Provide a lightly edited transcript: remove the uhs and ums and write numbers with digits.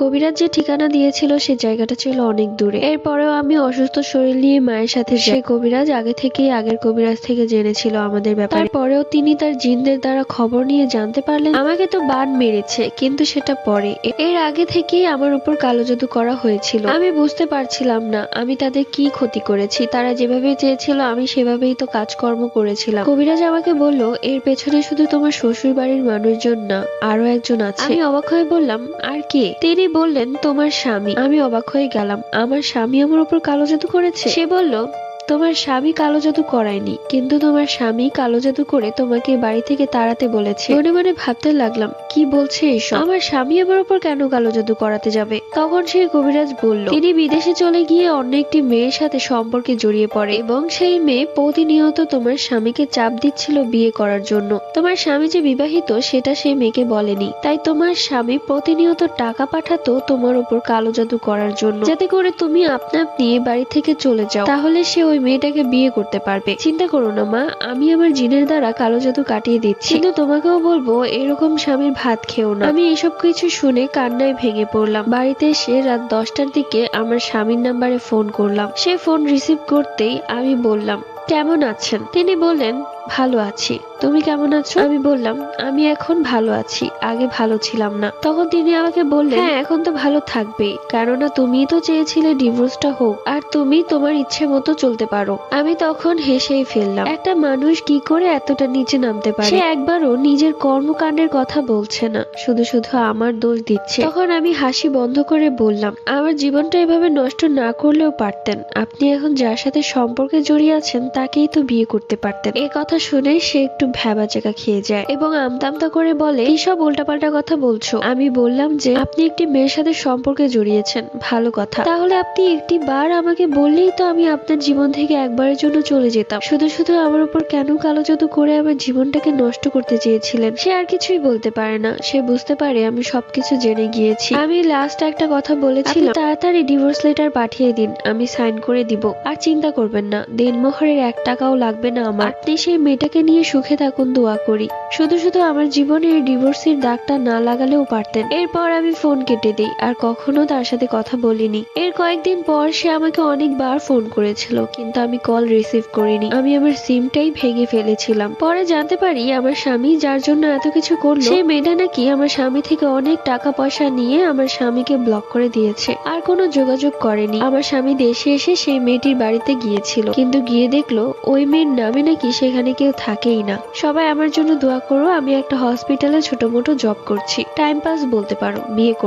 কবিরাজ যে ঠিকানা দিয়েছিল সে জায়গাটা ছিল অনেক দূরে। এরপরেও আমি অসুস্থ শরীর নিয়ে মায়ের সাথে যাই। সে কবিরাজ আগে থেকেই আগের কবিরাজ থেকে জেনেছিল আমাদের ব্যাপারে। তারপরেও তিনি তার জিনদের দ্বারা খবর নিয়ে জানতে পারলেন আমাকে তো বান মেরেছে, কিন্তু সেটা পরে। এর আগে থেকেই আমার উপর কালো জাদু করা হয়েছিল। আমি বুঝতে পারছিলাম না আমি তাদের কি ক্ষতি করেছি। তারা যেভাবে চেয়েছিল আমি সেভাবেই তো কাজকর্ম করেছিলাম। কবিরাজ আমাকে বলল, এর পেছনে শুধু তোমার শ্বশুর বাড়ির মানুষজন না, আরো একজন আছে। আমি অবাক হয়ে বললাম, আর কে? তিনি বললেন, তোমার স্বামী। আমি অবাক হয়ে গেলাম, আমার স্বামী আমার উপর কালো জাদু করেছে? সে বলল, তোমার স্বামী কালো জাদু করায়নি, কিন্তু তোমার স্বামী কালো জাদু করে তোমাকে বাড়ি থেকে তাড়াতে বলেছে। মনে মনে ভাবতে লাগলাম, কি বলছে এসব? আমার স্বামী আমার উপর কেন কালো জাদু করাতে যাবে? তখন সেই কবিরাজ বলল, তিনি বিদেশে চলে গিয়ে অন্য একটি মেয়ের সাথে সম্পর্কে জড়িয়ে পড়ে এবং সেই মেয়ে প্রতিনিয়ত তোমার স্বামীকে চাপ দিচ্ছিল বিয়ে করার জন্য। তোমার স্বামী যে বিবাহিত সেটা সেই মেয়েকে বলেনি, তাই তোমার স্বামী প্রতিনিয়ত টাকা পাঠাতো তোমার উপর কালো জাদু করার জন্য, যাতে করে তুমি আপনা আপনি বাড়ি থেকে চলে যাও। তাহলে সে ওই মেয়েটাকে বিয়ে করতে পারবে। চিন্তা করো না মা, আমি আমার জিনের দ্বারা কালো জাদু কাটিয়ে দিচ্ছি। কিন্তু তোমাকেও বলবো, এরকম স্বামীর ভাত খেও না। আমি এসব কিছু শুনে কান্নায় ভেঙে পড়লাম। বাড়িতে এসে রাত 10টার দিকে আমার স্বামীর নাম্বারে ফোন করলাম। সে ফোন রিসিভ করতেই আমি বললাম, কেমন আছেন? তিনি বললেন, ভালো আছি। তুমি কেমন আছো? আমি বললাম, আমি এখন ভালো আছি, আগে ভালো ছিলাম না। তখন তিনি আমাকে বললেন, হ্যাঁ এখন তো ভালো থাকবেই, কেননা তুমি তো চেয়েছিলে ডিভোর্সটা হোক আর তুমি তোমার ইচ্ছে মতো চলতে পারো। আমি তখন হেসেই ফেললাম। একটা মানুষ কি করে এতটা নিচে নামতে পারে? সে একবারও নিজের কর্মকাণ্ডের কথা বলছে না, শুধু শুধু আমার দোষ দিচ্ছে। তখন আমি হাসি বন্ধ করে বললাম, আমার জীবনটা এভাবে নষ্ট না করলেও পারতেন। আপনি এখন যার সাথে সম্পর্কে জড়িয়ে আছেন তাকেই তো বিয়ে করতে পারতেন। এই কথা শুনে সে একটু ভ্যাবাচাকা খেয়ে যায় এবং আমতামতা করে বলে, এইসব উল্টাপাল্টা কথা বলছো। আমি বললাম যে, আপনি একটি মেয়ের সাথে সম্পর্কে জড়িয়েছেন, ভালো কথা। তাহলে আপনি একটি বার আমাকে বললেই তো আমি আপনার জীবন থেকে একবারের জন্য চলে যেতাম। শুধু শুধু আমার উপর কেন কালো জাদু করে আমার জীবনটাকে নষ্ট করতে চেয়েছিলেন? সে আর কিছুই বলতে পারে না। সে বুঝতে পারে আমি সবকিছু জেনে গিয়েছি। আমি লাস্ট একটা কথা বলেছিলাম, তাড়াতাড়ি ডিভোর্স লেটার পাঠিয়ে দিন, আমি সাইন করে দিব। আর চিন্তা করবেন না, দেনমোহরের 1 টাকাও লাগবে না আমার। আপনি সেই মেয়েটাকে নিয়ে সুখে থাকুন, দোয়া করি। শুধু শুধু আমার জীবনে এই ডিভোর্সের দাগটা না লাগালেও পারতেন। এরপর আমি ফোন কেটে দিই, আর কখনো তার সাথে কথা বলিনি। এর কয়েকদিন পর সে আমাকে অনেকবার ফোন করেছিল, কিন্তু আমি কল রিসিভ করিনি। আমি আমার সিমটাই ভেঙে ফেলেছিলাম। পরে জানতে পারি আমার স্বামী যার জন্য এত কিছু করলো, সেই মেয়েটা নাকি আমার স্বামী থেকে অনেক টাকা পয়সা নিয়ে আমার স্বামীকে ব্লক করে দিয়েছে, আর কোনো যোগাযোগ করেনি। আমার স্বামী দেশে এসে সেই মেয়েটির বাড়িতে গিয়েছিল, কিন্তু গিয়ে দেখলো ওই মেয়ের নামে নাকি সেখানে কেউ থাকেই না। সবাই আমার জন্য দোয়া করো। আমি একটা হসপিটালে ছোট মোটো জব করছি, টাইম পাস বলতে পারো, বিয়ে করব।